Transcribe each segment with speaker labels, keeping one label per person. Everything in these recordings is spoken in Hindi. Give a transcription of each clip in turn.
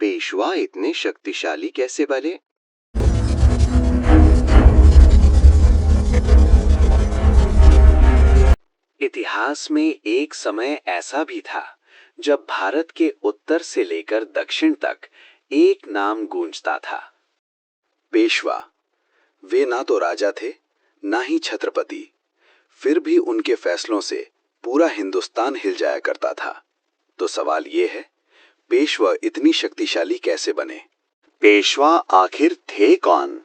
Speaker 1: पेशवा इतने शक्तिशाली कैसे बने? इतिहास में एक समय ऐसा भी था जब भारत के उत्तर से लेकर दक्षिण तक एक नाम गूंजता था, पेशवा। वे ना तो राजा थे, ना ही छत्रपति, फिर भी उनके फैसलों से पूरा हिंदुस्तान हिल जाया करता था। तो सवाल ये है, पेशवा इतनी शक्तिशाली कैसे बने? पेशवा आखिर थे कौन?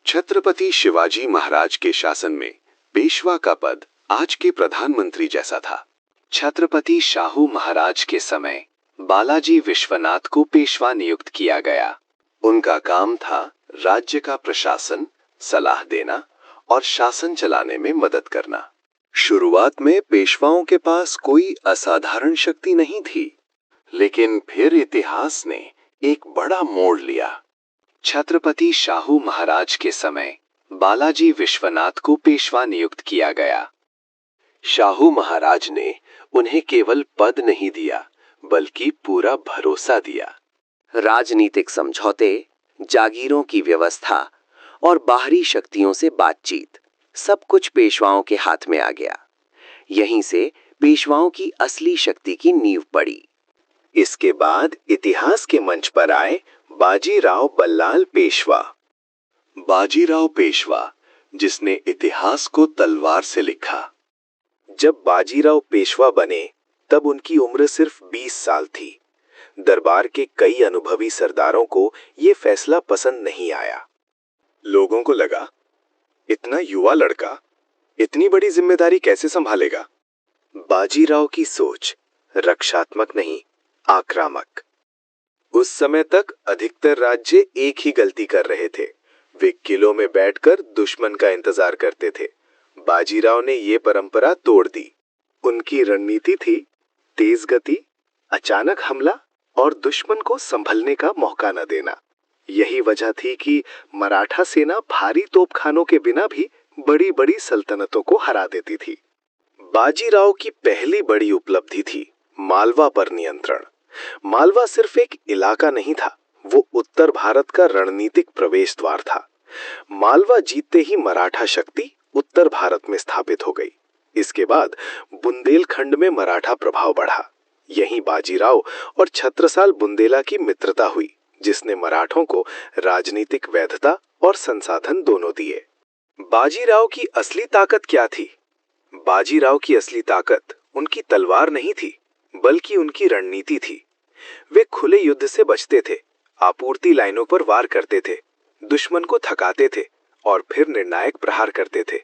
Speaker 1: छत्रपति शिवाजी महाराज के शासन में पेशवा का पद आज के प्रधानमंत्री जैसा था। छत्रपति शाहू महाराज के समय बालाजी विश्वनाथ को पेशवा नियुक्त किया गया। उनका काम था राज्य का प्रशासन, सलाह देना और शासन चलाने में मदद करना। शुरुआत में पेशवाओं के पास कोई असाधारण शक्ति नहीं थी, लेकिन फिर इतिहास ने एक बड़ा मोड़ लिया। छत्रपति शाहू महाराज के समय बालाजी विश्वनाथ को पेशवा नियुक्त किया गया। शाहू महाराज ने उन्हें केवल पद नहीं दिया, बल्कि पूरा भरोसा दिया। राजनीतिक समझौते, जागीरों की व्यवस्था और बाहरी शक्तियों से बातचीत, सब कुछ पेशवाओं के हाथ में आ गया। यहीं से पेशवाओं की असली शक्ति की नींव पड़ी। इसके बाद इतिहास के मंच पर आए बाजीराव बल्लाल पेशवा। बाजीराव पेशवा, जिसने इतिहास को तलवार से लिखा। जब बाजीराव पेशवा बने तब उनकी उम्र सिर्फ 20 साल थी। दरबार के कई अनुभवी सरदारों को यह फैसला पसंद नहीं आया। लोगों को लगा, इतना युवा लड़का इतनी बड़ी जिम्मेदारी कैसे संभालेगा? बाजीराव की सोच रक्षात्मक नहीं, आक्रामक। उस समय तक अधिकतर राज्य एक ही गलती कर रहे थे, वे किलों में बैठकर दुश्मन का इंतजार करते थे। बाजीराव ने ये परंपरा तोड़ दी। उनकी रणनीति थी तेज गति, अचानक हमला और दुश्मन को संभलने का मौका न देना। यही वजह थी कि मराठा सेना भारी तोपखानों के बिना भी बड़ी बड़ी सल्तनतों को हरा देती थी। बाजीराव की पहली बड़ी उपलब्धि थी मालवा पर नियंत्रण। मालवा सिर्फ एक इलाका नहीं था, वो उत्तर भारत का रणनीतिक प्रवेश द्वार था। मालवा जीतते ही मराठा शक्ति उत्तर भारत में स्थापित हो गई। इसके बाद बुंदेलखंड में मराठा प्रभाव बढ़ा। यहीं बाजीराव और छत्रसाल बुंदेला की मित्रता हुई, जिसने मराठों को राजनीतिक वैधता और संसाधन दोनों दिए। बाजीराव की असली ताकत क्या थी? बाजीराव की असली ताकत उनकी तलवार नहीं थी, बल्कि उनकी रणनीति थी। वे खुले युद्ध से बचते थे, आपूर्ति लाइनों पर वार करते थे, दुश्मन को थकाते थे और फिर निर्णायक प्रहार करते थे।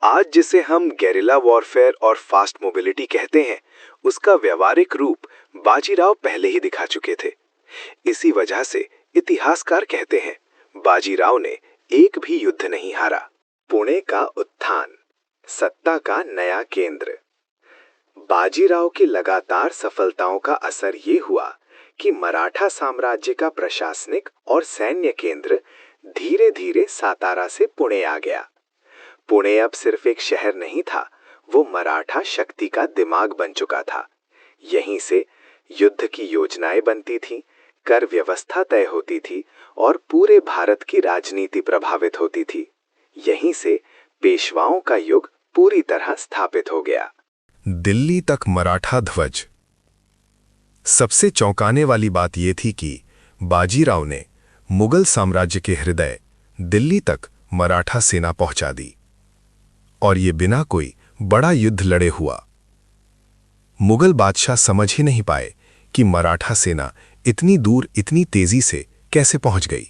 Speaker 1: आज जिसे हम गेरिला वॉरफेयर और फास्ट मोबिलिटी कहते हैं, उसका व्यवहारिक रूप बाजीराव पहले ही दिखा चुके थे। इसी वजह से इतिहासकार कहते हैं, बाजीराव ने एक भी युद्ध नहीं हारा। पुणे का उत्थान, सत्ता का नया केंद्र। बाजीराव की लगातार सफलताओं का असर ये हुआ कि मराठा साम्राज्य का प्रशासनिक और सैन्य केंद्र धीरे धीरे सातारा से पुणे आ गया। पुणे अब सिर्फ एक शहर नहीं था, वो मराठा शक्ति का दिमाग बन चुका था। यहीं से युद्ध की योजनाएं बनती थीं, कर व्यवस्था तय होती थी और पूरे भारत की राजनीति प्रभावित होती थी। यहीं से पेशवाओं का युग पूरी तरह स्थापित हो गया।
Speaker 2: दिल्ली तक मराठा ध्वज। सबसे चौंकाने वाली बात यह थी कि बाजीराव ने मुगल साम्राज्य के हृदय दिल्ली तक मराठा सेना पहुंचा दी, और ये बिना कोई बड़ा युद्ध लड़े हुआ। मुगल बादशाह समझ ही नहीं पाए कि मराठा सेना इतनी दूर इतनी तेजी से कैसे पहुंच गई।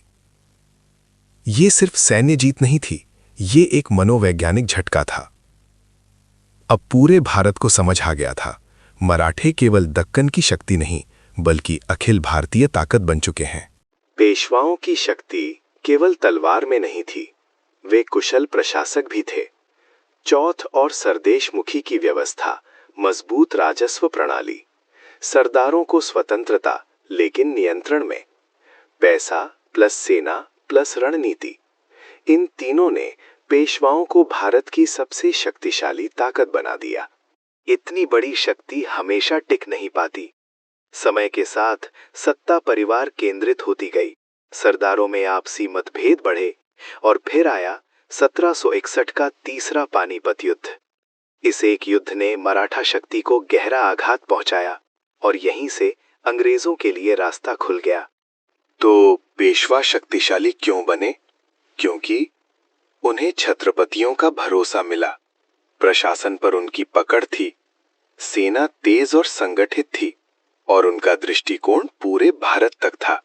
Speaker 2: ये सिर्फ सैन्य जीत नहीं थी, ये एक मनोवैज्ञानिक झटका था। अब पूरे भारत को समझ आ गया था, मराठे केवल दक्कन की शक्ति नहीं, बल्कि अखिल भारतीय ताकत बन चुके हैं।
Speaker 3: पेशवाओं की शक्ति केवल तलवार में नहीं थी, वे कुशल प्रशासक भी थे। चौथ और सरदेशमुखी की व्यवस्था, मजबूत राजस्व प्रणाली, सरदारों को स्वतंत्रता लेकिन नियंत्रण में, पैसा प्लस सेना प्लस रणनीति, इन तीनों ने पेशवाओं को भारत की सबसे शक्तिशाली ताकत बना दिया। इतनी बड़ी शक्ति हमेशा टिक नहीं पाती। समय के साथ सत्ता परिवार केंद्रित होती गई, सरदारों में आपसी मतभेद बढ़े और फिर आया 1761 का तीसरा पानीपत युद्ध। इस एक युद्ध ने मराठा शक्ति को गहरा आघात पहुंचाया और यहीं से अंग्रेजों के लिए रास्ता खुल गया।
Speaker 2: तो पेशवा शक्तिशाली क्यों बने? क्योंकि उन्हें छत्रपतियों का भरोसा मिला, प्रशासन पर उनकी पकड़ थी, सेना तेज और संगठित थी और उनका दृष्टिकोण पूरे भारत तक था।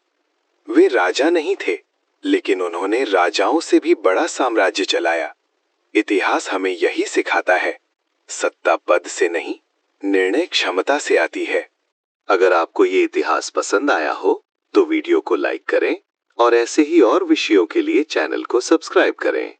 Speaker 2: वे राजा नहीं थे, लेकिन उन्होंने राजाओं से भी बड़ा साम्राज्य चलाया। इतिहास हमें यही सिखाता है, सत्ता पद से नहीं, निर्णय क्षमता से आती है।
Speaker 1: अगर आपको ये इतिहास पसंद आया हो तो वीडियो को लाइक करें और ऐसे ही और विषयों के लिए चैनल को सब्सक्राइब करें।